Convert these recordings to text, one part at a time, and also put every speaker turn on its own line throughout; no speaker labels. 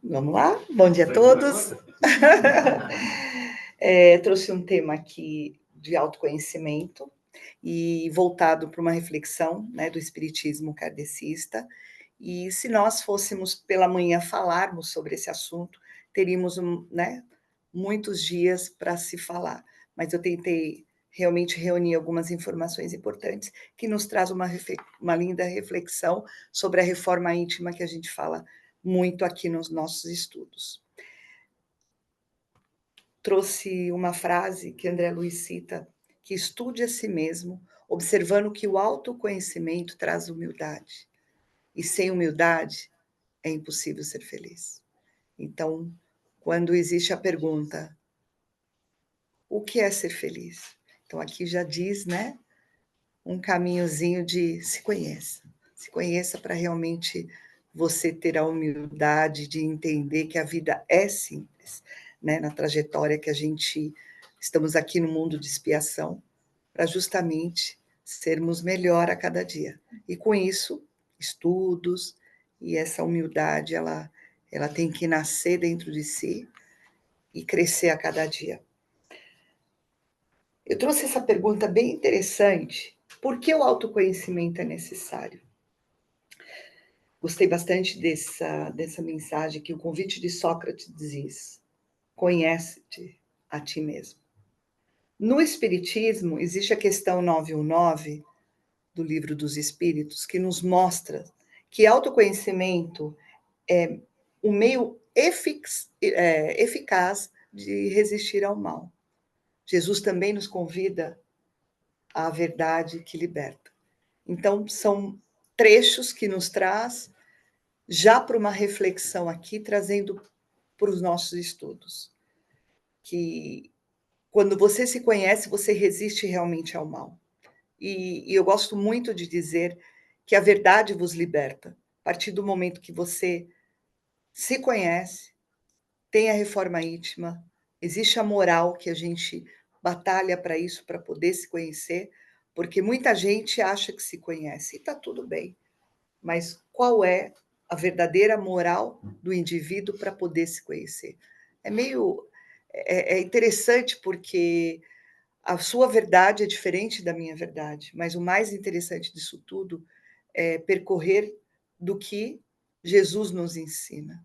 Vamos lá? Bom dia a todos. Trouxe um tema aqui de autoconhecimento e voltado para uma reflexão, né, do espiritismo kardecista. E se nós fôssemos pela manhã falarmos sobre esse assunto, teríamos, né, muitos dias para se falar. Mas eu tentei realmente reunir algumas informações importantes que nos traz uma linda reflexão sobre a reforma íntima que a gente fala muito aqui nos nossos estudos. Trouxe uma frase que André Luiz cita, que estude a si mesmo, observando que o autoconhecimento traz humildade. E sem humildade é impossível ser feliz. Então, quando existe a pergunta, o que é ser feliz? Então, aqui já diz, né, um caminhozinho de se conheça. Se conheça para realmente você ter a humildade de entender que a vida é simples, né, na trajetória que a gente estamos aqui no mundo de expiação, para justamente sermos melhor a cada dia. E com isso, estudos e essa humildade, ela tem que nascer dentro de si e crescer a cada dia. Eu trouxe essa pergunta bem interessante. Por que o autoconhecimento é necessário? Gostei bastante dessa mensagem que o convite de Sócrates diz: conhece-te a ti mesmo. No Espiritismo, existe a questão 919 do Livro dos Espíritos, que nos mostra que autoconhecimento é um meio eficaz de resistir ao mal. Jesus também nos convida à verdade que liberta. Então, são trechos que nos traz já para uma reflexão aqui, trazendo para os nossos estudos. Que quando você se conhece, você resiste realmente ao mal. E eu gosto muito de dizer que a verdade vos liberta. A partir do momento que você se conhece, tem a reforma íntima, existe a moral que a gente batalha para isso, para poder se conhecer, porque muita gente acha que se conhece, e está tudo bem. Mas qual é a verdadeira moral do indivíduo para poder se conhecer? É interessante porque a sua verdade é diferente da minha verdade, mas o mais interessante disso tudo é percorrer do que Jesus nos ensina,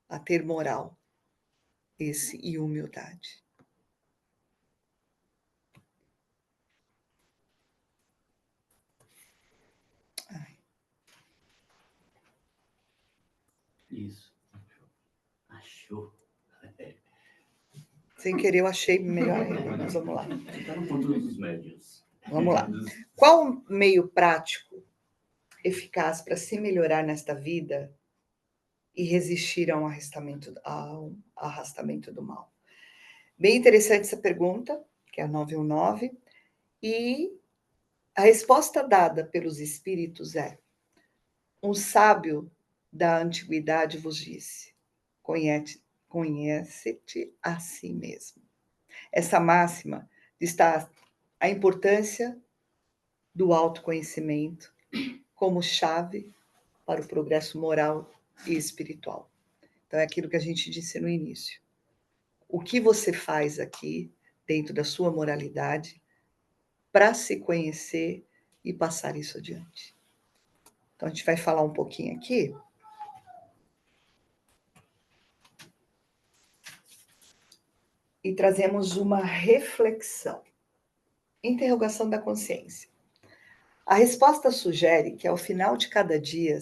a ter moral e humildade. Ai.
Isso. Achou.
Sem querer, eu achei melhor ainda, mas vamos lá.
Ficaram por todos os médios.
Vamos lá. Qual o meio prático, eficaz para se melhorar nesta vida e resistir ao arrastamento do mal? Bem interessante essa pergunta, que é a 919, e a resposta dada pelos espíritos é: um sábio da antiguidade vos disse, conhece-te a si mesmo. Essa máxima está a importância do autoconhecimento como chave para o progresso moral e espiritual. Então, é aquilo que a gente disse no início. O que você faz aqui, dentro da sua moralidade, para se conhecer e passar isso adiante? Então, a gente vai falar um pouquinho aqui. E trazemos uma reflexão. Interrogação da consciência. A resposta sugere que, ao final de cada dia,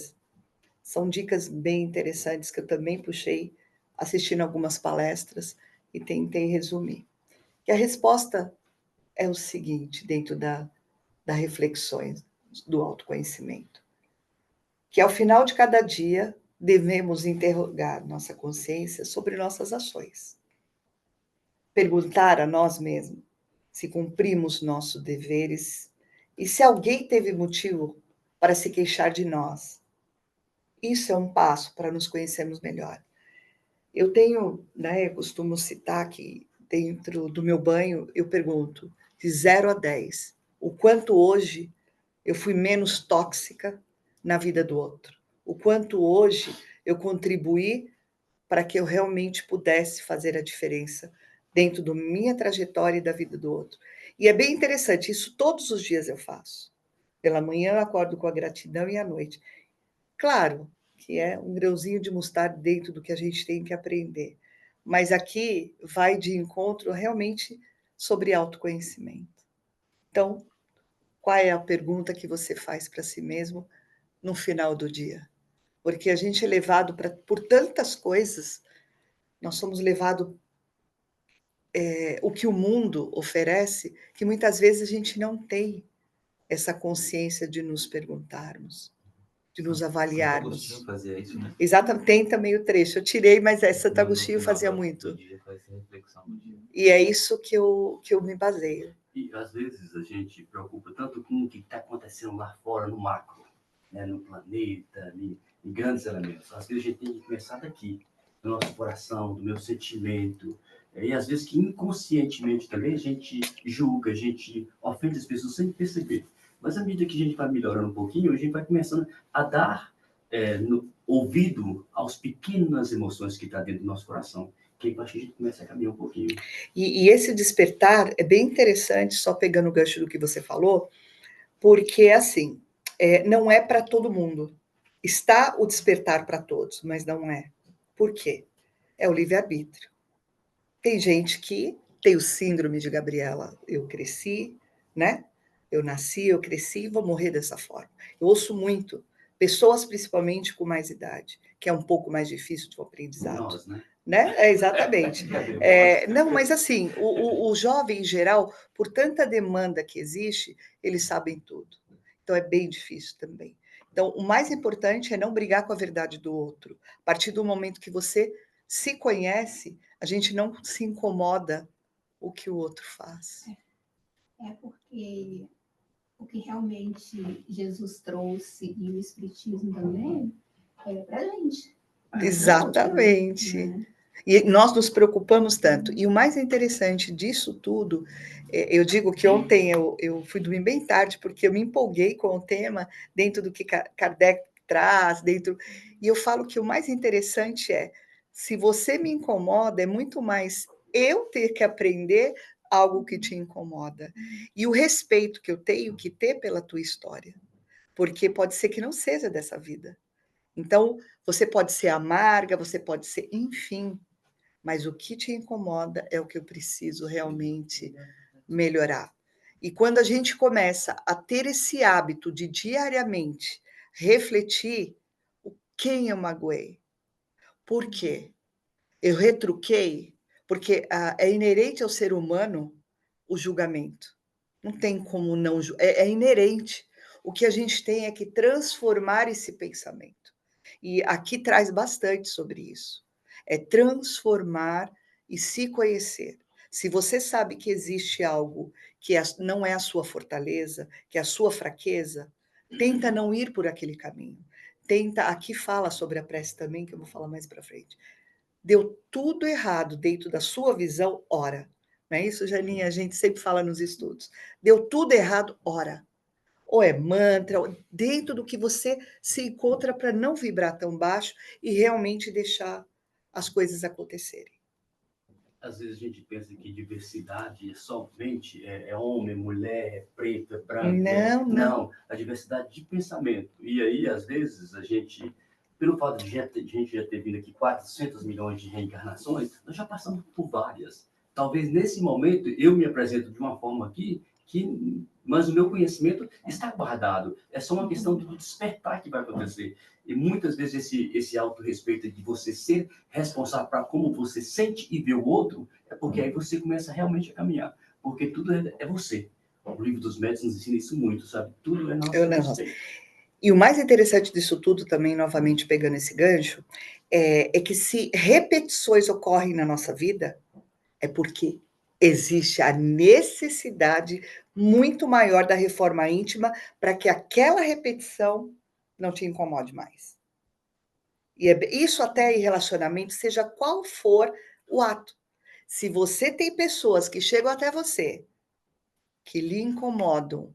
são dicas bem interessantes que eu também puxei assistindo algumas palestras e tentei resumir. Que a resposta é o seguinte, dentro da reflexões do autoconhecimento. Que ao final de cada dia, devemos interrogar nossa consciência sobre nossas ações. Perguntar a nós mesmos se cumprimos nossos deveres e se alguém teve motivo para se queixar de nós. Isso é um passo para nos conhecermos melhor. Eu tenho, né, eu costumo citar que dentro do meu banho, eu pergunto de 0 a 10, o quanto hoje eu fui menos tóxica na vida do outro, o quanto hoje eu contribuí para que eu realmente pudesse fazer a diferença dentro da minha trajetória e da vida do outro. E é bem interessante, isso todos os dias eu faço. Pela manhã eu acordo com a gratidão e à noite. Claro que é um grãozinho de mostarda dentro do que a gente tem que aprender. Mas aqui vai de encontro realmente sobre autoconhecimento. Então, qual é a pergunta que você faz para si mesmo no final do dia? Porque a gente é levado por tantas coisas, nós somos levados o que o mundo oferece, que muitas vezes a gente não tem essa consciência de nos perguntarmos, de nos avaliarmos.
Santo Agostinho fazia isso, né?
Exatamente, tem também o trecho, eu tirei, mas Santo Agostinho fazia muito.
Dia, faz essa reflexão do dia.
E é isso que eu me baseio.
E às vezes a gente preocupa tanto com o que está acontecendo lá fora, no macro, né, no planeta, em grandes elementos. Às vezes a gente tem que começar daqui, do nosso coração, do meu sentimento. E às vezes que inconscientemente também a gente julga, a gente ofende as pessoas sem perceber. Mas à medida que a gente vai melhorando um pouquinho, a gente vai começando a dar ouvido às pequenas emoções que estão dentro do nosso coração. Que eu acho que a gente começa a caminhar um pouquinho.
E esse despertar é bem interessante, só pegando o gancho do que você falou, porque assim, não é para todo mundo. Está o despertar para todos, mas não é. Por quê? É o livre-arbítrio. Tem gente que tem o síndrome de Gabriela. Eu cresci, né? Eu nasci, eu cresci, vou morrer dessa forma. Eu ouço muito, pessoas principalmente com mais idade, que é um pouco mais difícil de um aprendizado.
Nós, né?
Exatamente. Não, mas assim, o jovem em geral, por tanta demanda que existe, eles sabem tudo. Então é bem difícil também. Então, o mais importante é não brigar com a verdade do outro. A partir do momento que você se conhece, a gente não se incomoda o que o outro faz.
Porque o que realmente Jesus trouxe e o Espiritismo também é para a gente.
Exatamente.
Né?
E nós nos preocupamos tanto. E o mais interessante disso tudo, eu digo que ontem eu fui dormir bem tarde, porque eu me empolguei com o tema, dentro do que Kardec traz, e eu falo que o mais interessante é, se você me incomoda, é muito mais eu ter que aprender algo que te incomoda. E o respeito que eu tenho que ter pela tua história. Porque pode ser que não seja dessa vida. Então, você pode ser amarga, você pode ser, enfim, mas o que te incomoda é o que eu preciso realmente melhorar. E quando a gente começa a ter esse hábito de diariamente refletir quem eu magoei, por quê? Eu retruquei, porque é inerente ao ser humano o julgamento. Não tem como não julgar, é inerente. O que a gente tem é que transformar esse pensamento. E aqui traz bastante sobre isso. É transformar e se conhecer. Se você sabe que existe algo que não é a sua fortaleza, que é a sua fraqueza, tenta não ir por aquele caminho. Aqui fala sobre a prece também, que eu vou falar mais para frente. Deu tudo errado dentro da sua visão, ora. Não é isso, Janinha? A gente sempre fala nos estudos. Deu tudo errado, ora. Ou é mantra, ou dentro do que você se encontra para não vibrar tão baixo e realmente deixar as coisas acontecerem.
Às vezes a gente pensa que diversidade é somente homem, mulher, preto, é branco. Não, a diversidade de pensamento. E aí, às vezes, a gente, pelo fato de a gente já ter vindo aqui 400 milhões de reencarnações, nós já passamos por várias. Talvez nesse momento eu me apresento de uma forma aqui mas o meu conhecimento está guardado. É só uma questão do despertar que vai acontecer. E muitas vezes esse autorrespeito de você ser responsável para como você sente e vê o outro, é porque aí você começa realmente a caminhar. Porque tudo é você. O livro dos médiuns nos ensina isso muito, sabe? Tudo é nosso.
E o mais interessante disso tudo, também, novamente pegando esse gancho, é que se repetições ocorrem na nossa vida, é porque existe a necessidade muito maior da reforma íntima para que aquela repetição não te incomode mais. E isso até em relacionamento, seja qual for o ato. Se você tem pessoas que chegam até você, que lhe incomodam,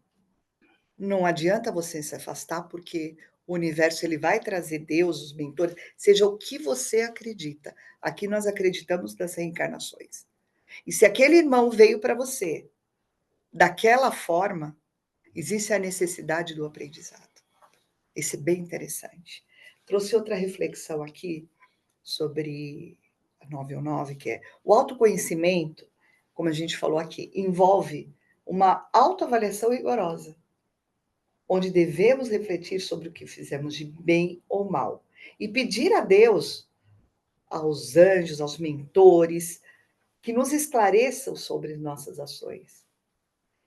não adianta você se afastar, porque o universo ele vai trazer Deus, os mentores, seja o que você acredita. Aqui nós acreditamos nas reencarnações. E se aquele irmão veio para você daquela forma, existe a necessidade do aprendizado. Isso é bem interessante. Trouxe outra reflexão aqui sobre a 919, que é o autoconhecimento, como a gente falou aqui, envolve uma autoavaliação rigorosa, onde devemos refletir sobre o que fizemos de bem ou mal e pedir a Deus, aos anjos, aos mentores, que nos esclareçam sobre nossas ações.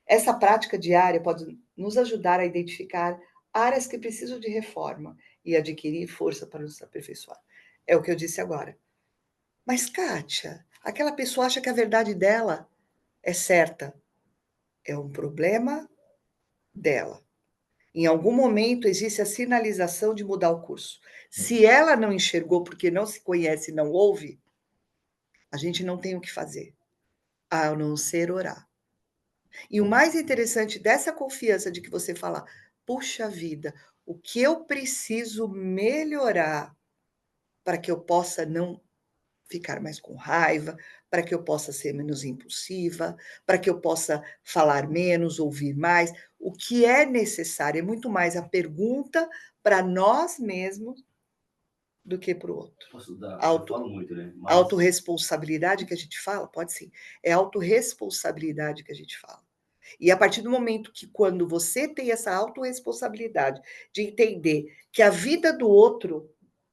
Essa prática diária pode nos ajudar a identificar áreas que precisam de reforma e adquirir força para nos aperfeiçoar. É o que eu disse agora. Mas, Kátia, aquela pessoa acha que a verdade dela é certa. É um problema dela. Em algum momento existe a sinalização de mudar o curso. Se ela não enxergou porque não se conhece e não ouve, a gente não tem o que fazer, a não ser orar. E o mais interessante dessa confiança de que você fala, puxa vida, o que eu preciso melhorar para que eu possa não ficar mais com raiva, para que eu possa ser menos impulsiva, para que eu possa falar menos, ouvir mais. O que é necessário é muito mais a pergunta para nós mesmos do que para o outro.
Eu falo muito, né? Mas...
Autorresponsabilidade que a gente fala? Pode sim. É autorresponsabilidade que a gente fala. E a partir do momento que quando você tem essa autorresponsabilidade de entender que a vida do outro,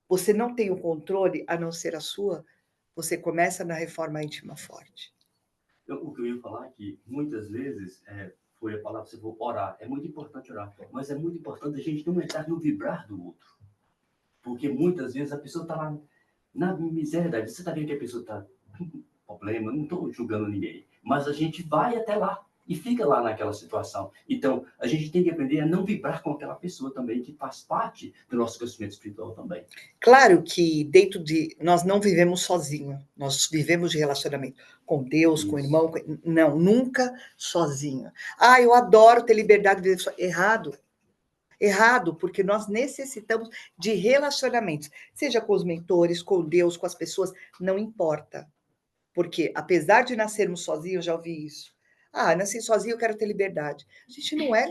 você não tem o controle a não ser a sua, você começa na reforma íntima forte.
O que eu ia falar é que muitas vezes foi a palavra que você falou, orar. É muito importante orar, mas é muito importante a gente não entrar no vibrar do outro. Porque muitas vezes a pessoa está lá na miséria. Você está vendo que a pessoa está com problema, não estou julgando ninguém. Mas a gente vai até lá e fica lá naquela situação. Então, a gente tem que aprender a não vibrar com aquela pessoa também, que faz parte do nosso crescimento espiritual também.
Claro que dentro de... Nós não vivemos sozinhos, nós vivemos de relacionamento com Deus, isso, com o irmão. Não, nunca sozinho. Ah, eu adoro ter liberdade de viver. Errado. Errado, porque nós necessitamos de relacionamentos, seja com os mentores, com Deus, com as pessoas, não importa. Porque, apesar de nascermos sozinhos, eu já ouvi isso. Ah, nasci sozinho, eu quero ter liberdade. A gente não é...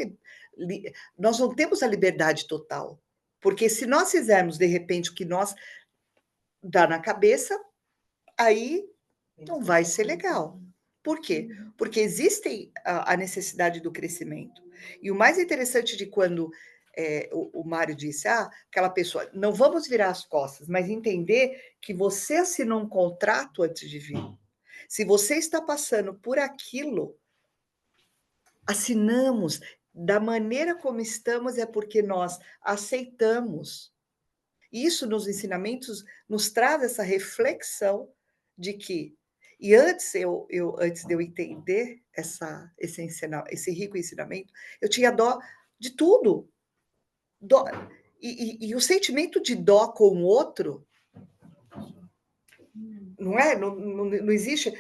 Nós não temos a liberdade total. Porque se nós fizermos, de repente, o que nós dá na cabeça, aí não vai ser legal. Por quê? Porque existe a necessidade do crescimento. E o mais interessante de quando o Mário disse, aquela pessoa, não vamos virar as costas, mas entender que você assinou um contrato antes de vir. Se você está passando por aquilo, assinamos da maneira como estamos, é porque nós aceitamos. Isso nos ensinamentos nos traz essa reflexão de que, e antes de eu entender esse rico ensinamento, eu tinha dó de tudo. Dó, e o sentimento de dó com o outro, não é? Não existe.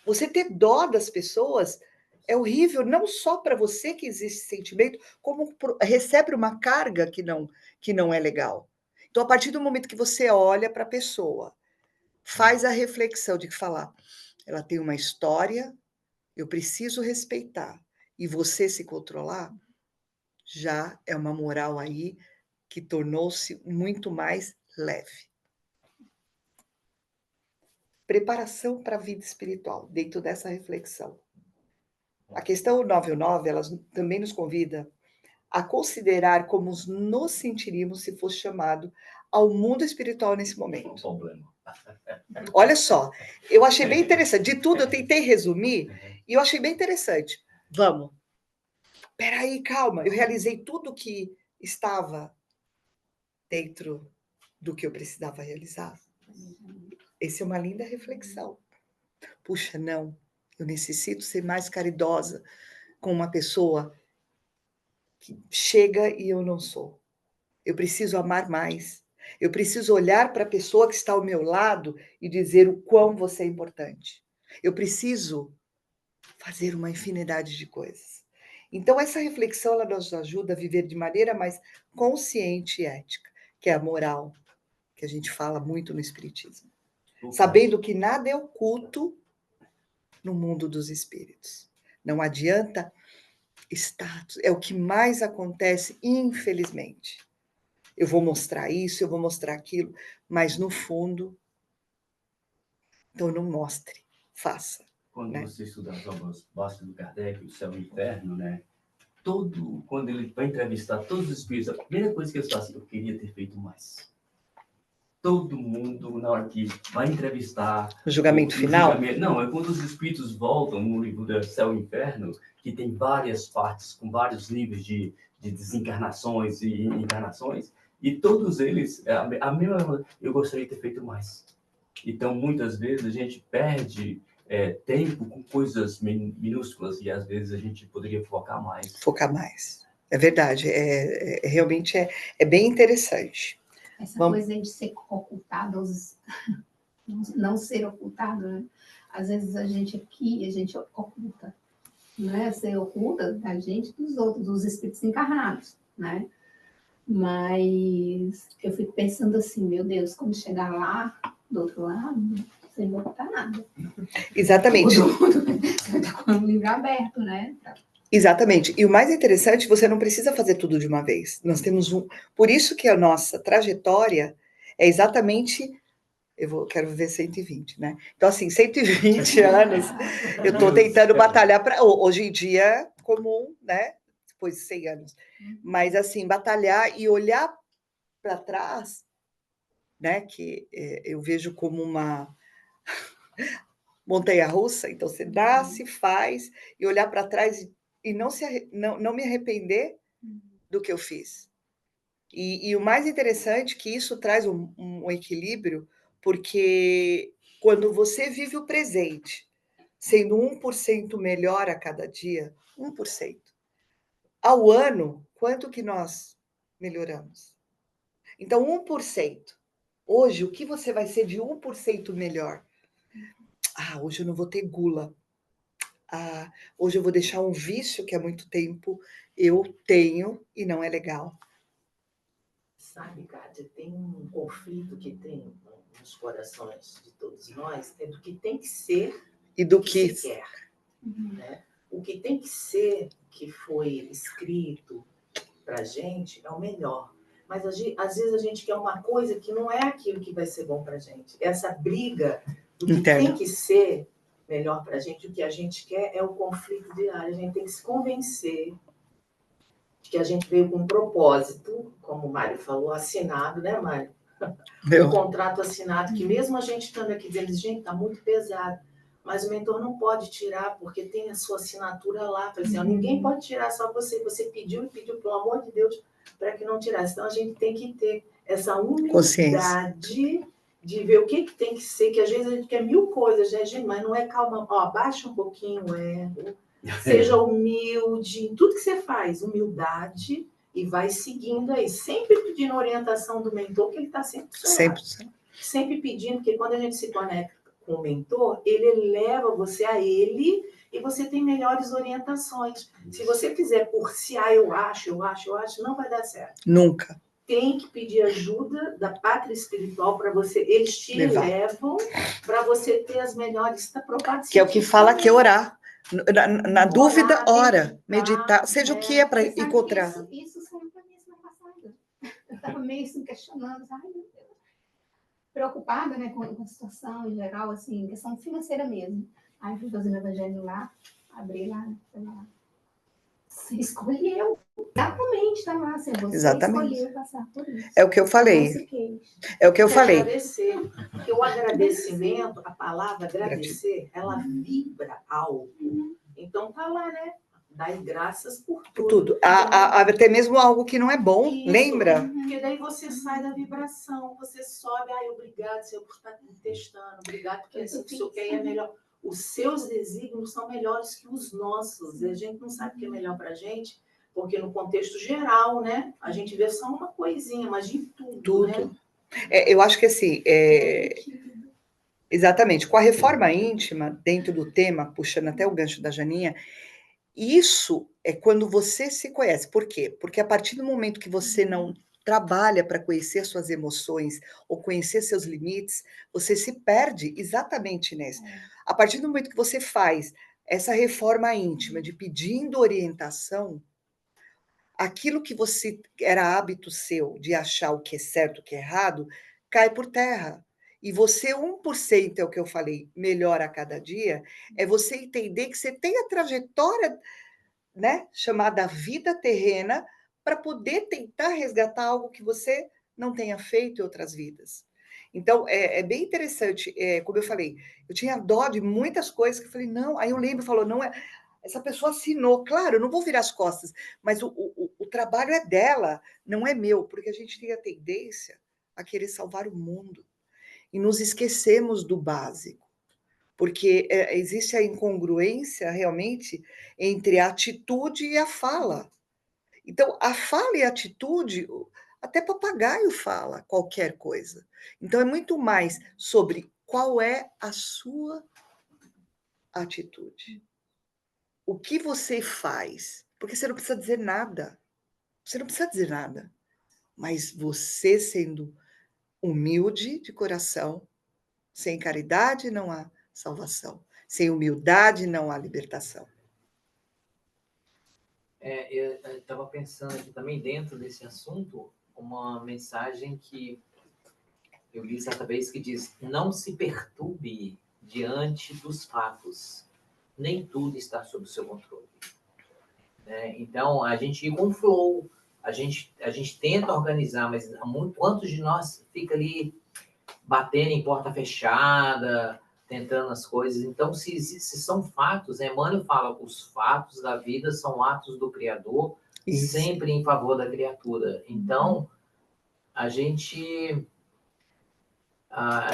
Você ter dó das pessoas é horrível, não só para você que existe esse sentimento, como recebe uma carga que não é legal. Então, a partir do momento que você olha para a pessoa, faz a reflexão de falar, ela tem uma história, eu preciso respeitar, e você se controlar, já é uma moral aí que tornou-se muito mais leve. Preparação para a vida espiritual, dentro dessa reflexão. A questão 99, ela também nos convida a considerar como nos sentiríamos se fosse chamado ao mundo espiritual nesse momento.
Problema.
Olha só, eu achei bem interessante. De tudo, eu tentei resumir e eu achei bem interessante. Vamos. Peraí, calma. Eu realizei tudo que estava dentro do que eu precisava realizar. Essa é uma linda reflexão. Puxa, não. Eu necessito ser mais caridosa com uma pessoa que chega e eu não sou. Eu preciso amar mais. Eu preciso olhar para a pessoa que está ao meu lado e dizer o quão você é importante. Eu preciso fazer uma infinidade de coisas. Então, essa reflexão ela nos ajuda a viver de maneira mais consciente e ética, que é a moral, que a gente fala muito no Espiritismo. Sabendo que nada é oculto no mundo dos espíritos. Não adianta status, é o que mais acontece, infelizmente. Eu vou mostrar isso, eu vou mostrar aquilo, mas no fundo, então não mostre, faça.
Quando
né?
você estuda as obras básicas do Kardec, o Céu e o Inferno, né? Quando ele vai entrevistar todos os espíritos, a primeira coisa que eles fazem, eu queria ter feito mais. Todo mundo, na hora que vai entrevistar...
O julgamento final?
Não, é quando os espíritos voltam no livro do Céu e Inferno, que tem várias partes, com vários níveis de desencarnações e encarnações, e todos eles, a mesma, eu gostaria de ter feito mais. Então, muitas vezes, a gente perde tempo com coisas minúsculas e, às vezes, a gente poderia focar mais.
Focar mais. É verdade. Realmente é bem interessante.
Essa coisa de ser ocultado, não ser ocultado, né? Às vezes a gente oculta, né? Você oculta da gente dos outros, dos espíritos encarnados, né? Mas eu fico pensando assim, meu Deus, quando chegar lá, do outro lado, sem ocultar nada.
Exatamente.
Você tá com o livro aberto, né?
Exatamente. E o mais interessante, você não precisa fazer tudo de uma vez. Nós temos Por isso que a nossa trajetória é exatamente... quero viver 120, né? Então, assim, 120 anos, eu estou tentando batalhar para... Hoje em dia é comum, né? Depois de 100 anos. Mas, assim, batalhar e olhar para trás, né? Que eu vejo como uma montanha-russa. Então, você nasce, faz, e olhar para trás e não me arrepender do que eu fiz. E o mais interessante é que isso traz um equilíbrio, porque quando você vive o presente, sendo 1% melhor a cada dia, 1%, ao ano, quanto que nós melhoramos? Então, 1%. Hoje, o que você vai ser de 1% melhor? Hoje eu não vou ter gula. Hoje eu vou deixar um vício que há muito tempo eu tenho e não é legal.
Sabe, Kátia, tem um conflito que tem nos corações de todos nós, é do que tem que ser
e do que
se quer. Né? O que tem que ser, que foi escrito para a gente, é o melhor. Mas às vezes a gente quer uma coisa que não é aquilo que vai ser bom para a gente. Essa briga do que tem que ser melhor para a gente, o que a gente quer é o conflito diário. A gente tem que se convencer de que a gente veio com um propósito, como o Mário falou, assinado, né, Mário? Um contrato assinado, que mesmo a gente estando aqui dizendo, gente, está muito pesado, mas o mentor não pode tirar, porque tem a sua assinatura lá. Assim, ninguém pode tirar, só você. Você pediu e pediu, pelo amor de Deus, para que não tirasse. Então, a gente tem que ter essa humildade de ver o que tem que ser, que às vezes a gente quer 1000 coisas, né, gente? Mas não é calma, abaixa um pouquinho o ego, seja humilde, em tudo que você faz, humildade, e vai seguindo aí, sempre pedindo orientação do mentor, que ele está sempre pedindo, porque quando a gente se conecta com o mentor, ele leva você a ele e você tem melhores orientações. Se você fizer por si, eu acho, não vai dar certo.
Nunca.
Tem que pedir ajuda da pátria espiritual para você, eles te levam para você ter as melhores, está provado.
Que é o que fala que é orar. Na dúvida, ora, meditar, seja o que é para encontrar.
Isso saiu para mim semana passada. Eu estava meio assim questionando, ai meu Deus, preocupada, né, com a situação em geral, assim, questão financeira mesmo. Aí fui fazer o evangelho lá, abri lá, né, você escolheu, exatamente, tá lá, assim, você escolheu passar por isso.
É o que eu falei. É o que eu falei.
Agradecer. Porque o agradecimento, a palavra agradecer, ela vibra alto. Então tá lá, né? Dai graças por tudo.
Até mesmo algo que não é bom, isso, lembra?
Porque daí você sai da vibração, você sobe, obrigado, Senhor, por estar me testando, obrigado, porque o Senhor quer é melhor. Os seus desígnios são melhores que os nossos. E a gente não sabe o que é melhor para a gente, porque no contexto geral, né, a gente vê só uma coisinha, mas de tudo. Né?
Eu acho que assim, exatamente, com a reforma íntima, dentro do tema, puxando até o gancho da Janinha, Isso é quando você se conhece. Por quê? Porque a partir do momento que você não trabalha para conhecer suas emoções ou conhecer seus limites, você se perde exatamente nesse. A partir do momento que você faz essa reforma íntima de pedindo orientação, aquilo que você era hábito seu de achar o que é certo, o que é errado, cai por terra. E você, 1% é o que eu falei, melhora a cada dia, é você entender que você tem a trajetória, né, chamada vida terrena, para poder tentar resgatar algo que você não tenha feito em outras vidas. Então, é bem interessante, como eu falei, eu tinha dó de muitas coisas que eu falei, não, aí eu lembro, falou, não, essa pessoa assinou, claro, eu não vou virar as costas, mas o trabalho é dela, não é meu, porque a gente tem a tendência a querer salvar o mundo e nos esquecemos do básico, porque existe a incongruência realmente entre a atitude e a fala. Então, a fala e a atitude, até papagaio fala qualquer coisa. Então, é muito mais sobre qual é a sua atitude. O que você faz? Porque você não precisa dizer nada. Você não precisa dizer nada. Mas você sendo humilde de coração, sem caridade não há salvação. Sem humildade não há libertação.
Eu estava pensando aqui também, dentro desse assunto, uma mensagem que eu li certa vez que diz: não se perturbe diante dos fatos, nem tudo está sob o seu controle. Então, a gente ir com o flow, a gente tenta organizar, mas quantos de nós fica ali batendo em porta fechada, tentando as coisas? Então, se são fatos, Emmanuel fala que os fatos da vida são atos do Criador, isso, sempre em favor da criatura. Então, a gente...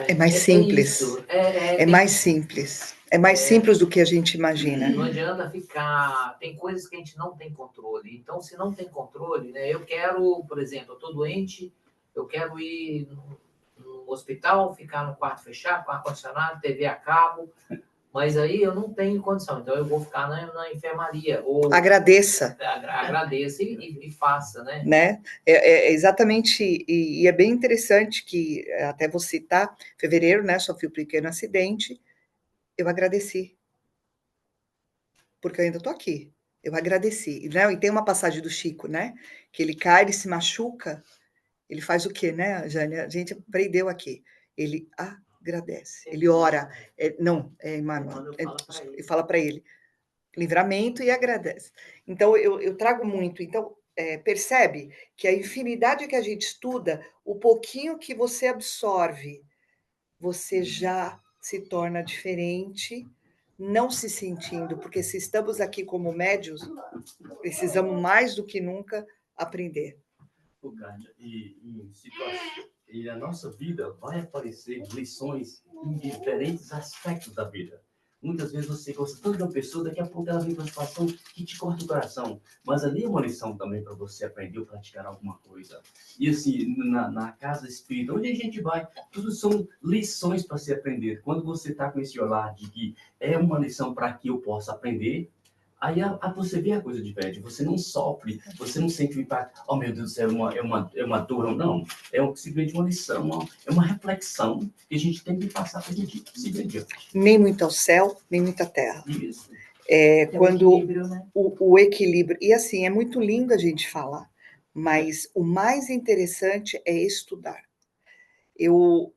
é mais simples. É mais simples. É mais simples do que a gente imagina.
Não adianta ficar... Tem coisas que a gente não tem controle. Então, se não tem controle, né? Eu quero, por exemplo, eu estou doente, eu quero ir no hospital, ficar no quarto fechado, com ar-condicionado, TV a cabo, mas aí eu não tenho condição, então eu vou ficar na enfermaria. Ou
agradeça.
Agradeça e faça, né?
É exatamente, e é bem interessante que, até vou citar, fevereiro, né, sofri um pequeno acidente, eu agradeci. Porque eu ainda estou aqui. Eu agradeci. Né? E tem uma passagem do Chico, né? Que ele cai, ele se machuca, ele faz o quê, né, Jane? A gente aprendeu aqui. Ele agradece, ele ora. Emmanuel, e fala para ele, livramento e agradece. Então, eu trago muito. Então, percebe que a infinidade que a gente estuda, o pouquinho que você absorve, você já se torna diferente, não se sentindo, porque se estamos aqui como médios, precisamos mais do que nunca aprender.
E a nossa vida vai aparecer lições em diferentes aspectos da vida. Muitas vezes você gosta tanto de uma pessoa, daqui a pouco ela vem com uma situação que te corta o coração. Mas ali é uma lição também para você aprender ou praticar alguma coisa. E assim, na casa espírita, onde a gente vai, tudo são lições para se aprender. Quando você está com esse olhar de que é uma lição para que eu possa aprender, aí você vê a coisa de verdade, você não sofre, você não sente o impacto, oh meu Deus do céu, é uma dor, não, simplesmente uma lição, é uma reflexão que a gente tem que passar para a gente seguir adiante.
Nem muito ao céu, nem muito à terra.
Isso.
Quando
o equilíbrio, né?
O equilíbrio, e assim, é muito lindo a gente falar, mas o mais interessante é estudar. Eu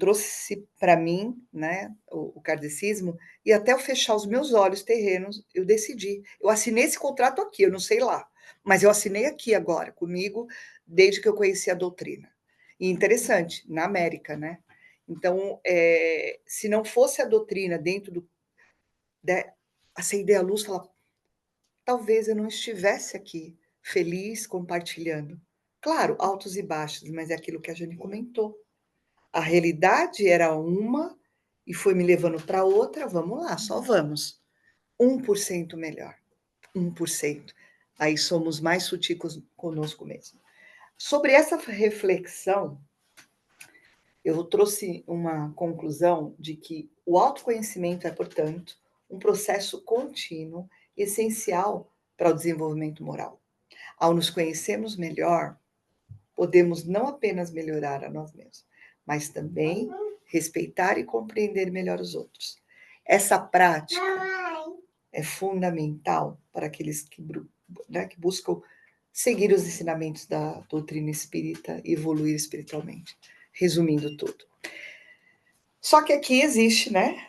trouxe para mim, né, o kardecismo, e até eu fechar os meus olhos terrenos, eu decidi. Eu assinei esse contrato aqui, eu não sei lá, mas eu assinei aqui agora, comigo, desde que eu conheci a doutrina. E interessante, na América, né? Então, se não fosse a doutrina dentro acender a luz, falar, talvez eu não estivesse aqui, feliz, compartilhando. Claro, altos e baixos, mas é aquilo que a Jane comentou. A realidade era uma e foi me levando para outra, vamos lá, só vamos. 1% melhor, 1%. Aí somos mais sutis conosco mesmo. Sobre essa reflexão, eu trouxe uma conclusão de que o autoconhecimento é, portanto, um processo contínuo essencial para o desenvolvimento moral. Ao nos conhecermos melhor, podemos não apenas melhorar a nós mesmos, mas também respeitar e compreender melhor os outros. Essa prática é fundamental para aqueles que buscam seguir os ensinamentos da doutrina espírita e evoluir espiritualmente. Resumindo tudo. Só que aqui existe, né?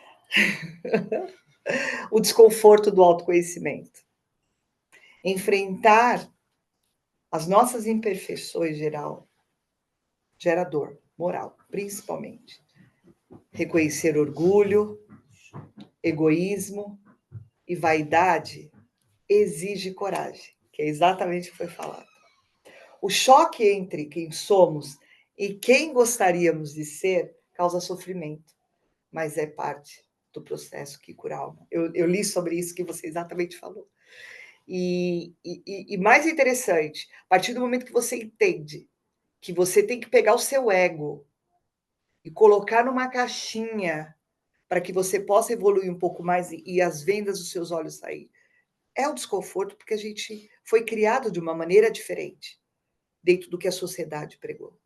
O desconforto do autoconhecimento. Enfrentar as nossas imperfeições gera dor moral, principalmente. Reconhecer orgulho, egoísmo e vaidade exige coragem, que é exatamente o que foi falado. O choque entre quem somos e quem gostaríamos de ser causa sofrimento, mas é parte do processo que cura a alma. Eu li sobre isso que você exatamente falou. E mais interessante, a partir do momento que você entende que você tem que pegar o seu ego e colocar numa caixinha para que você possa evoluir um pouco mais e as vendas dos seus olhos sair. É o desconforto porque a gente foi criado de uma maneira diferente, dentro do que a sociedade pregou.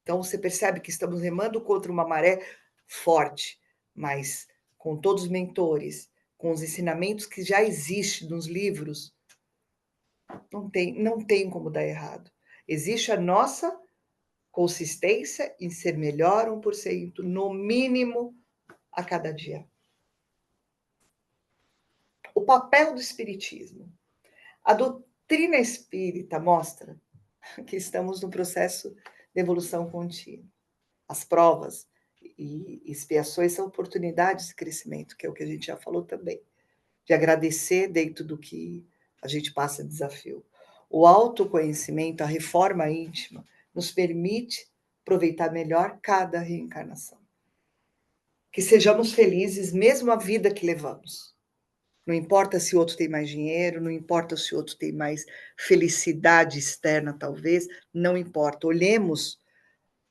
Então, você percebe que estamos remando contra uma maré forte, mas com todos os mentores, com os ensinamentos que já existem nos livros, não tem como dar errado. Existe a nossa consistência em ser melhor 1%, no mínimo, a cada dia. O papel do espiritismo. A doutrina espírita mostra que estamos no processo de evolução contínua. As provas e expiações são oportunidades de crescimento, que é o que a gente já falou também. De agradecer dentro do que a gente passa de desafio. O autoconhecimento, a reforma íntima, nos permite aproveitar melhor cada reencarnação. Que sejamos felizes, mesmo a vida que levamos. Não importa se o outro tem mais dinheiro, não importa se o outro tem mais felicidade externa, talvez, não importa. Olhemos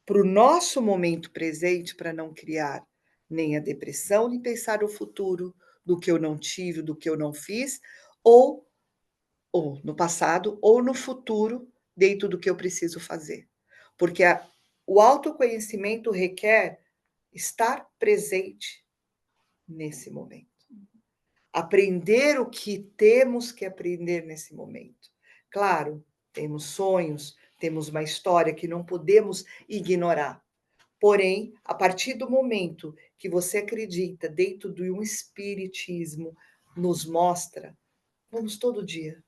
para o nosso momento presente para não criar nem a depressão, nem pensar no futuro, do que eu não tive, do que eu não fiz, ou no passado, ou no futuro, dentro do que eu preciso fazer. Porque o autoconhecimento requer estar presente nesse momento. Aprender o que temos que aprender nesse momento. Claro, temos sonhos, temos uma história que não podemos ignorar. Porém, a partir do momento que você acredita dentro de um espiritismo, nos mostra, vamos todo dia.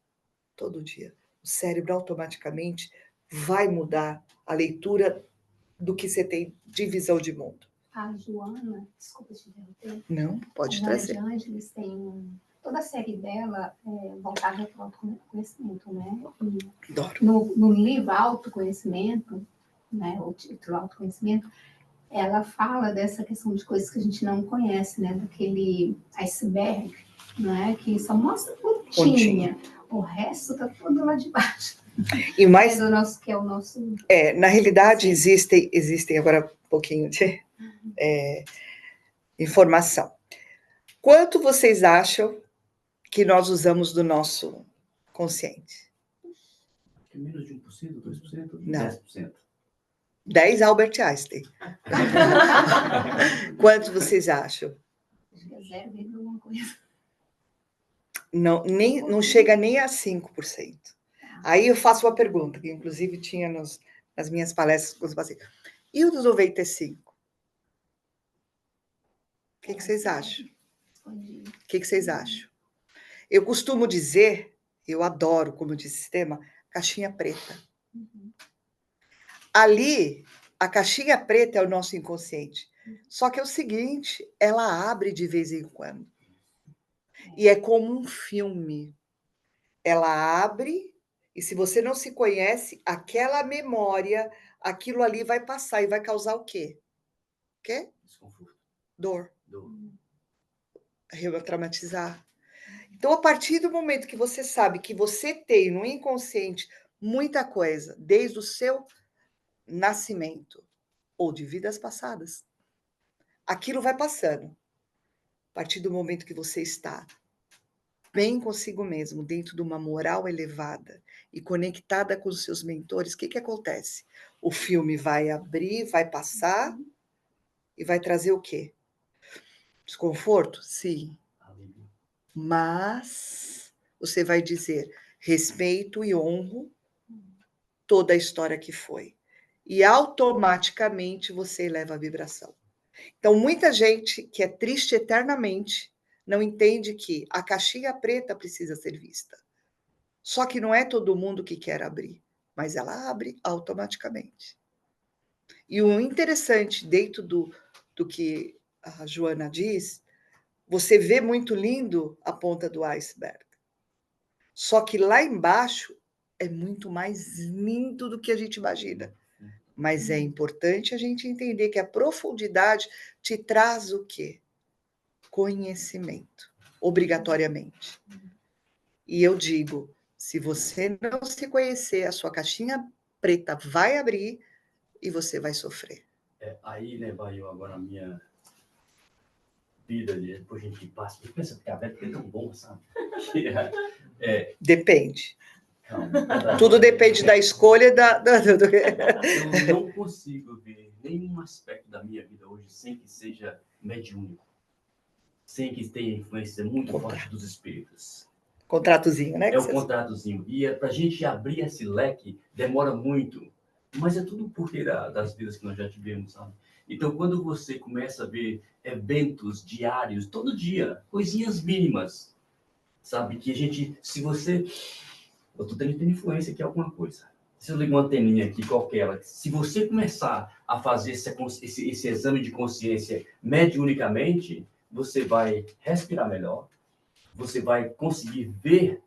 O cérebro automaticamente vai mudar a leitura do que você tem de visão de mundo.
A Joana, desculpa te interromper.
Não, pode trazer.
A Joana de Ângeles tem toda a série dela voltada para o autoconhecimento, né? No livro Autoconhecimento, né, o título Autoconhecimento, ela fala dessa questão de coisas que a gente não conhece, né? Daquele iceberg, né? Que só mostra pontinha. O resto tá tudo lá de baixo.
E mais,
que é o nosso...
na realidade, existem agora um pouquinho de informação. Quanto vocês acham que nós usamos do nosso consciente?
Menos de 1%, 2%?
Não.
10%.
10 Albert Einstein. Quanto vocês acham?
Acho que é 0, alguma coisa.
Não chega nem a 5%. Aí eu faço uma pergunta, que inclusive tinha nas minhas palestras com os pacientes. E o dos 95%? O que vocês acham? O que vocês acham? Eu costumo dizer, eu adoro, como disse o sistema, caixinha preta. Ali, a caixinha preta é o nosso inconsciente. Só que é o seguinte, ela abre de vez em quando. E é como um filme. Ela abre, e se você não se conhece, aquela memória, aquilo ali vai passar e vai causar o quê? O quê?
Desconforto.
Dor. Traumatizar. Então, a partir do momento que você sabe que você tem no inconsciente muita coisa, desde o seu nascimento ou de vidas passadas, aquilo vai passando. A partir do momento que você está bem consigo mesmo, dentro de uma moral elevada e conectada com os seus mentores, o que acontece? O filme vai abrir, vai passar e vai trazer o quê? Desconforto? Sim. Mas você vai dizer, respeito e honro toda a história que foi. E automaticamente você eleva a vibração. Então, muita gente que é triste eternamente não entende que a caixinha preta precisa ser vista. Só que não é todo mundo que quer abrir, mas ela abre automaticamente. E o interessante, dentro do que a Joana diz, você vê muito lindo a ponta do iceberg. Só que lá embaixo é muito mais lindo do que a gente imagina. Mas é importante a gente entender que a profundidade te traz o quê? Conhecimento, obrigatoriamente. E eu digo, se você não se conhecer, a sua caixinha preta vai abrir e você vai sofrer.
Aí, né, vai eu agora a minha vida, depois a gente passa, a gente pensa que a Beta é tão bom, sabe?
Depende.
Calma,
Tudo depende da escolha
Eu não consigo ver nenhum aspecto da minha vida hoje sem que seja mediúnico, sem que tenha influência muito forte dos espíritos.
Contratozinho, né?
É o contratozinho. E para a gente abrir esse leque demora muito, mas é tudo porque das vidas que nós já tivemos, sabe? Então, quando você começa a ver eventos diários, todo dia, coisinhas mínimas, sabe? Que a gente, se você... Eu estou tendo influência aqui em alguma coisa. Se eu ligo uma anteninha aqui, qualquer, se você começar a fazer esse exame de consciência mediunicamente, você vai respirar melhor, você vai conseguir ver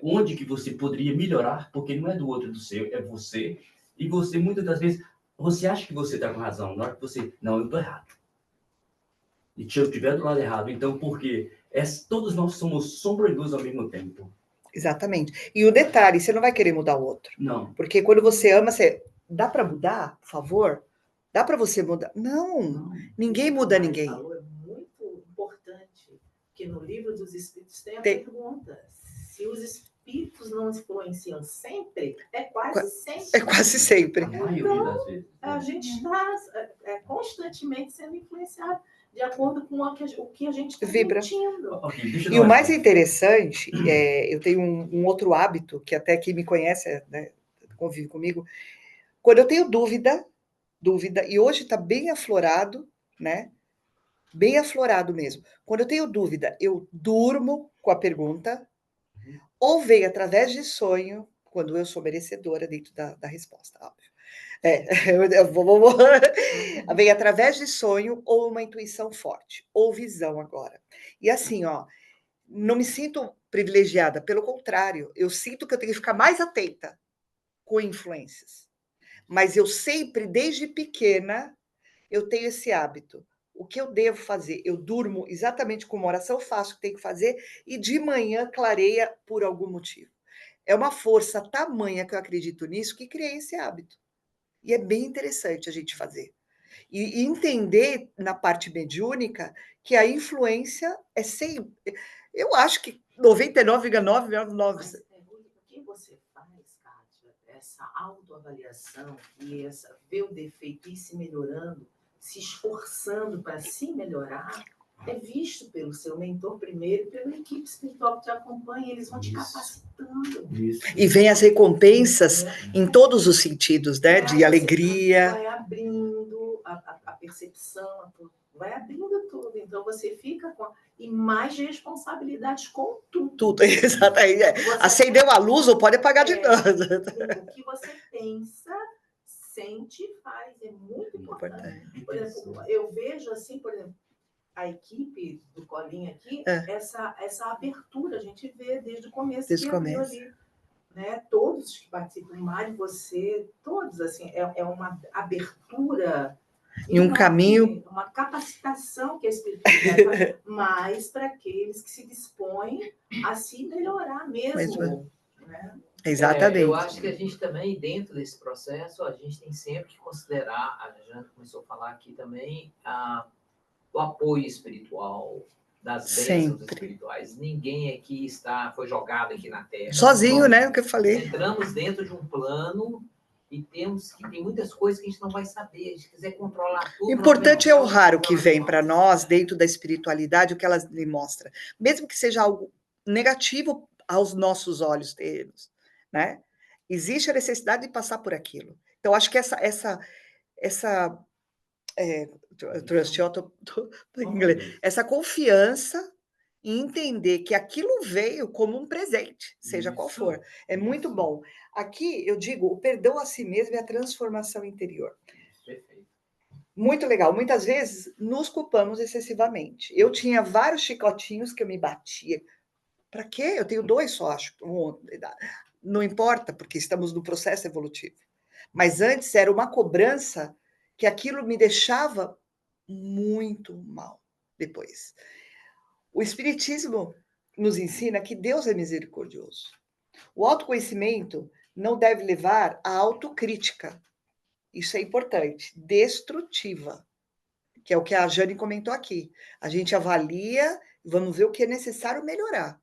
onde que você poderia melhorar, porque não é do outro, é do seu, é você. E você, muitas das vezes, você acha que você está com razão, na hora que você... Não, eu estou errado. E se eu estiver do lado errado, então, porque todos nós somos sombra e luz ao mesmo tempo.
Exatamente. E o detalhe, você não vai querer mudar o outro.
Não.
Porque quando você ama, você... Dá para mudar, por favor? Dá para você mudar? Não. Ninguém muda ninguém.
Falou, é muito importante que no livro dos Espíritos tem a pergunta. Se os Espíritos não influenciam sempre, é quase sempre.
É quase sempre.
A maioria das vezes.
A gente está constantemente sendo influenciado de acordo com o que a gente está sentindo.
E o mais interessante, eu tenho um outro hábito, que até quem me conhece, né, convive comigo, quando eu tenho dúvida, e hoje está bem aflorado, né? Bem aflorado mesmo. Quando eu tenho dúvida, eu durmo com a pergunta, ou venho através de sonho, quando eu sou merecedora dentro da resposta, óbvio. Vem através de sonho ou uma intuição forte, ou visão agora. E assim, ó, não me sinto privilegiada, pelo contrário, eu sinto que eu tenho que ficar mais atenta com influências. Mas eu sempre, desde pequena, eu tenho esse hábito. O que eu devo fazer? Eu durmo exatamente com uma oração, faço o que tenho que fazer, e de manhã clareia por algum motivo. É uma força tamanha que eu acredito nisso, que criei esse hábito. E é bem interessante a gente fazer. E entender, na parte mediúnica, que a influência é sem... Eu acho que 99,999...
O que você faz, Kátia, essa autoavaliação e ver o defeito e ir se melhorando, se esforçando para se melhorar, é visto pelo seu mentor primeiro, pela equipe espiritual que te acompanha, eles vão te capacitando.
E vem as recompensas em todos os sentidos, né? De alegria.
Vai abrindo a percepção, vai abrindo tudo. Então, você fica com... E mais responsabilidades com tudo.
Tudo, exatamente. Acendeu a luz ou pode apagar de novo.
O que você pensa, sente e faz. É muito importante. Por exemplo, eu vejo assim, por exemplo, a equipe do Colinha aqui, essa abertura, a gente vê desde o começo.
Desde o começo.
Ali, né? Todos que participam, Mari, você, todos, assim, é uma abertura...
E um caminho...
Uma capacitação que a espiritualidade faz, mas para aqueles que se dispõem a se melhorar mesmo. Né?
Exatamente.
Eu acho que a gente também, dentro desse processo, a gente tem sempre que considerar, a Jana começou a falar aqui também, o apoio espiritual, das bênçãos
Sempre.
espirituais. Ninguém aqui foi jogado aqui na Terra.
Sozinho, né? O que eu falei.
Entramos dentro de um plano e tem muitas coisas que a gente não vai saber. A gente quiser controlar tudo.
O importante é honrar o que vem para nós dentro da espiritualidade, o que ela lhe mostra. Mesmo que seja algo negativo aos nossos olhos terrenos, né? Existe a necessidade de passar por aquilo. Então, acho que essa confiança em entender que aquilo veio como um presente, seja qual for. É muito bom. Aqui, eu digo, o perdão a si mesmo é a transformação interior.
Perfeito.
Muito legal. Muitas vezes, nos culpamos excessivamente. Eu tinha vários chicotinhos que eu me batia. Para quê? Eu tenho 2 só, acho. Não importa, porque estamos no processo evolutivo. Mas antes era uma cobrança que aquilo me deixava muito mal depois. O Espiritismo nos ensina que Deus é misericordioso. O autoconhecimento não deve levar à autocrítica. Isso é importante. Destrutiva, que é o que a Jane comentou aqui. A gente avalia, vamos ver o que é necessário melhorar.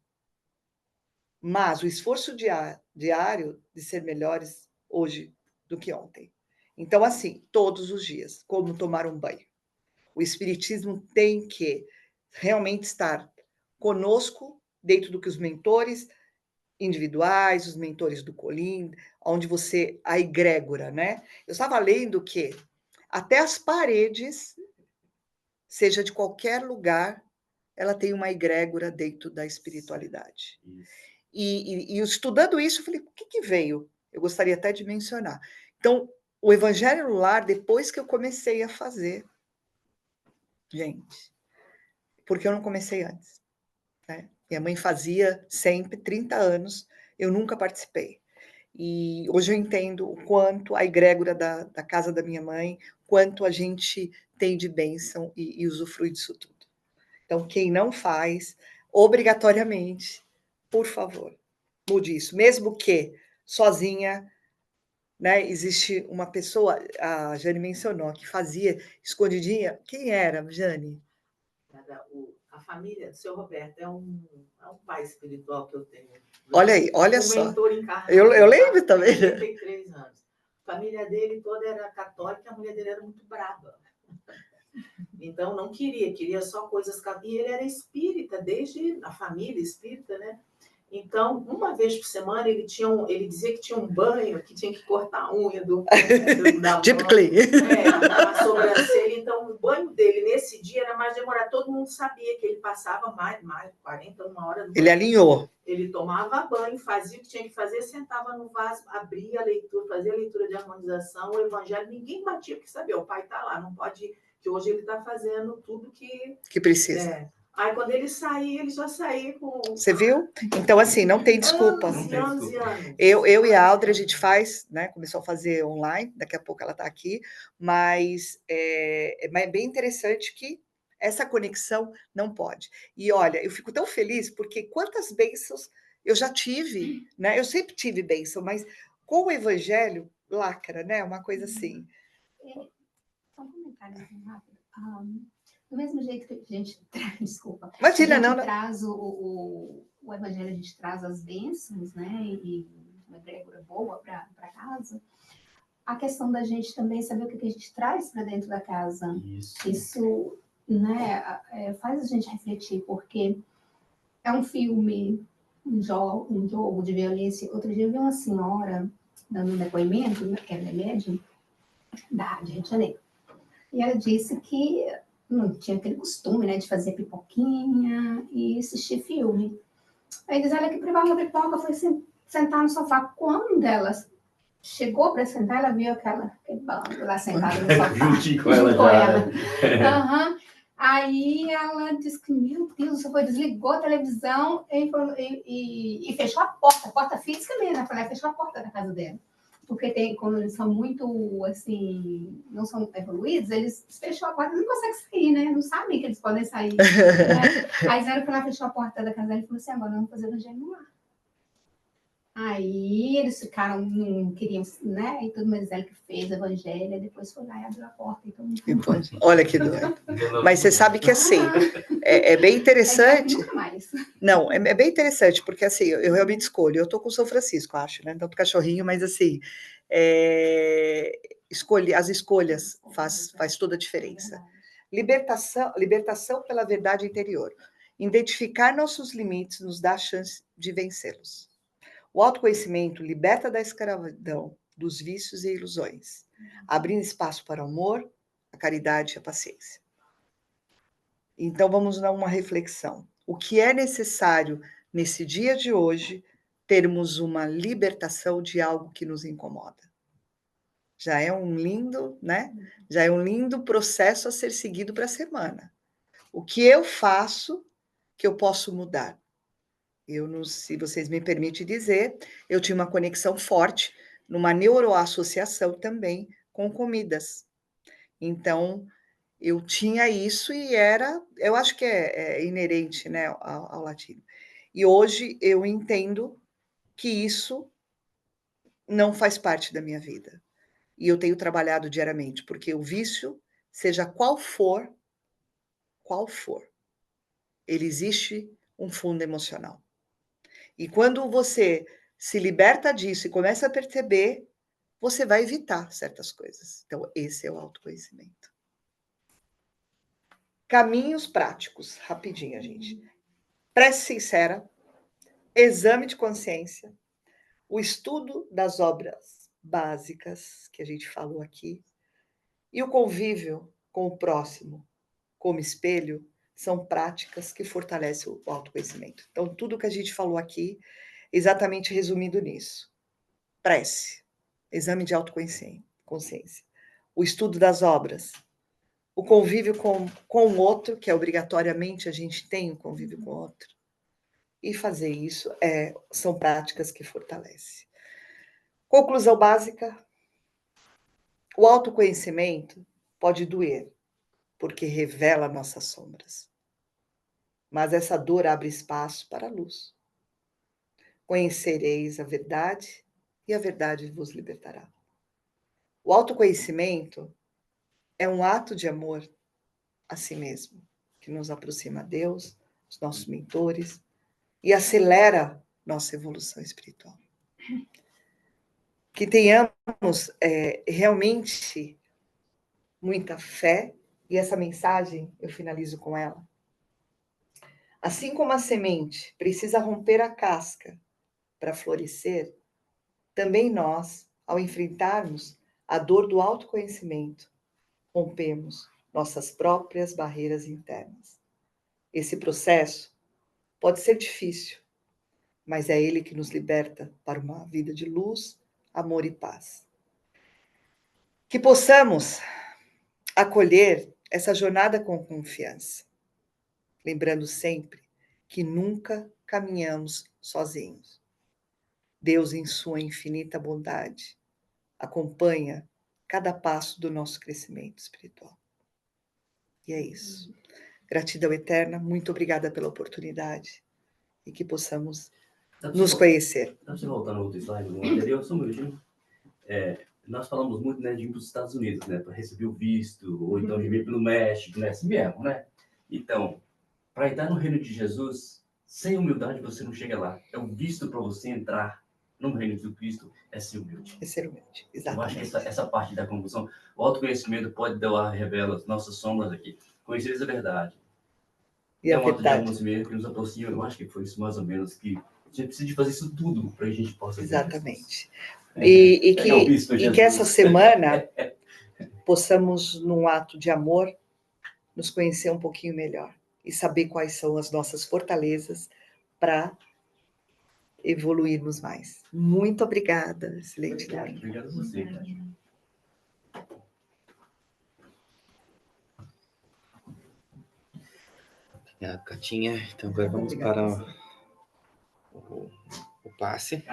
Mas o esforço diário de ser melhores hoje do que ontem. Então, assim, todos os dias, como tomar um banho. O Espiritismo tem que realmente estar conosco, dentro do que os mentores individuais, os mentores do Colim, onde a egrégora, né? Eu estava lendo que até as paredes, seja de qualquer lugar, ela tem uma egrégora dentro da espiritualidade. E estudando isso, eu falei, o que veio? Eu gostaria até de mencionar. Então, o Evangelho no Lar, depois que eu comecei a fazer, gente, porque eu não comecei antes, né? Minha mãe fazia sempre, 30 anos, eu nunca participei. E hoje eu entendo o quanto a egrégora da casa da minha mãe, quanto a gente tem de bênção e usufrui disso tudo. Então, quem não faz, obrigatoriamente, por favor, mude isso. Mesmo que sozinha, né? Existe uma pessoa, a Jane mencionou, que fazia escondidinha. Quem era, Jane?
A família do seu Roberto é um pai espiritual que eu tenho.
Olha aí, olha só.
Mentor encarnado.
Eu lembro também.
83 anos. A família dele toda era católica, a mulher dele era muito brava. Então, não queria só coisas... E ele era espírita, desde a família espírita, né? Então, uma vez por semana, ele dizia que tinha um banho, que tinha que cortar a unha da
Tipo clean.
A sobrancelha. Então, o banho dele nesse dia era mais demorado. Todo mundo sabia que ele passava mais 40, uma hora.
Ele alinhou.
Ele tomava banho, fazia o que tinha que fazer, sentava no vaso, abria a leitura, fazia a leitura de harmonização, o evangelho. Ninguém batia, porque sabia, o pai está lá, não pode... Que hoje ele está fazendo tudo que
precisa.
Aí, quando ele saía, ele já saía com...
Você viu? Então, assim, não tem desculpa.
Anos.
Eu e a Audrey, a gente faz, né? Começou a fazer online, daqui a pouco ela está aqui, mas é bem interessante que essa conexão não pode. E, olha, eu fico tão feliz, porque quantas bênçãos eu já tive, né? Eu sempre tive bênção, mas com o Evangelho, lacra, né? Uma coisa assim.
Só um comentário rápido. Do mesmo jeito que a gente traz, desculpa.
Imagina,
a gente traz o Evangelho, a gente traz as bênçãos, né? E uma egrégora boa para casa. A questão da gente também saber o que a gente traz para dentro da casa. Isso, né, faz a gente refletir, porque é um filme, um jogo de violência. Outro dia eu vi uma senhora dando um depoimento, que ela é médium, de Rio de Janeiro. E ela disse que não tinha aquele costume, né, de fazer pipoquinha e assistir filme. Aí diz ela que privava a pipoca, foi sentar no sofá. Quando ela chegou para sentar, ela viu aquele bando lá sentado no sofá.
Junto com ela.
Aí ela disse que, meu Deus, você foi, desligou a televisão e fechou a porta física mesmo, né? Falei, fechou a porta da casa dela. Porque quando eles são muito, assim, não são evoluídos, eles fecham a porta, não conseguem sair, né? Não sabem que eles podem sair. Né? Aí Zé, quando ela fechou a porta da casa dela, ele falou assim, agora vamos fazer o evangelho no ar. Aí eles ficaram, não queriam, né? E tudo, mas Zé que fez o evangelho, e depois foi lá e abriu a porta. Então,
olha que doido. Mas você sabe que, assim, é bem interessante.
Nunca mais.
Não, é bem interessante, porque assim, eu realmente escolho. Eu tô com o São Francisco, acho, né? Não do cachorrinho, mas assim, as escolhas faz toda a diferença. Libertação pela verdade interior. Identificar nossos limites nos dá a chance de vencê-los. O autoconhecimento liberta da escravidão, dos vícios e ilusões, abrindo espaço para o amor, a caridade e a paciência. Então, vamos dar uma reflexão. O que é necessário nesse dia de hoje termos uma libertação de algo que nos incomoda? Já é um lindo, né? Já é um lindo processo a ser seguido para a semana. O que eu faço que eu posso mudar? Se vocês me permitem dizer, eu tinha uma conexão forte numa neuroassociação também com comidas. Então, eu tinha isso e eu acho que é inerente, né, ao latino. E hoje eu entendo que isso não faz parte da minha vida. E eu tenho trabalhado diariamente, porque o vício, seja qual for, ele existe um fundo emocional. E quando você se liberta disso e começa a perceber, você vai evitar certas coisas. Então, esse é o autoconhecimento. Caminhos práticos, rapidinho, gente. Prece sincera, exame de consciência, o estudo das obras básicas que a gente falou aqui e o convívio com o próximo como espelho são práticas que fortalecem o autoconhecimento. Então, tudo que a gente falou aqui, exatamente resumido nisso. Prece, exame de autoconsciência, o estudo das obras, o convívio com o outro, que é obrigatoriamente a gente tem o convívio com o outro, e fazer isso são práticas que fortalecem. Conclusão básica: o autoconhecimento pode doer, porque revela nossas sombras. Mas essa dor abre espaço para a luz. Conhecereis a verdade, e a verdade vos libertará. O autoconhecimento é um ato de amor a si mesmo, que nos aproxima a Deus, os nossos mentores, e acelera nossa evolução espiritual. Que tenhamos realmente muita fé, e essa mensagem eu finalizo com ela. Assim como a semente precisa romper a casca para florescer, também nós, ao enfrentarmos a dor do autoconhecimento, rompemos nossas próprias barreiras internas. Esse processo pode ser difícil, mas é ele que nos liberta para uma vida de luz, amor e paz. Que possamos acolher essa jornada com confiança, lembrando sempre que nunca caminhamos sozinhos. Deus, em sua infinita bondade, acompanha cada passo do nosso crescimento espiritual. E é isso. Gratidão eterna, muito obrigada pela oportunidade e que possamos nos conhecer.
Dá para você voltar no outro slide, no anterior, só um minutinho? Nós falamos muito, né, de ir para os Estados Unidos, né, para receber o visto, ou então de vir pelo México, né, assim mesmo, né? Então, para entrar no reino de Jesus, sem humildade você não chega lá. É o visto para você entrar no reino de Cristo, é ser humilde.
É ser humilde, exatamente.
Eu acho que essa parte da conclusão, o autoconhecimento pode dar, revela as nossas sombras aqui. Conheceres a verdade.
E a
um ato de
verdade.
autoconhecimento que nos aproxima, eu acho que foi isso mais ou menos, que a gente precisa de fazer isso tudo para a gente possa...
Exatamente. E que essa semana possamos, num ato de amor, nos conhecer um pouquinho melhor e saber quais são as nossas fortalezas para evoluirmos mais. Muito obrigada. Excelente domingo.
Obrigado a você.
Obrigado, Catinha. Então agora vamos para o passe.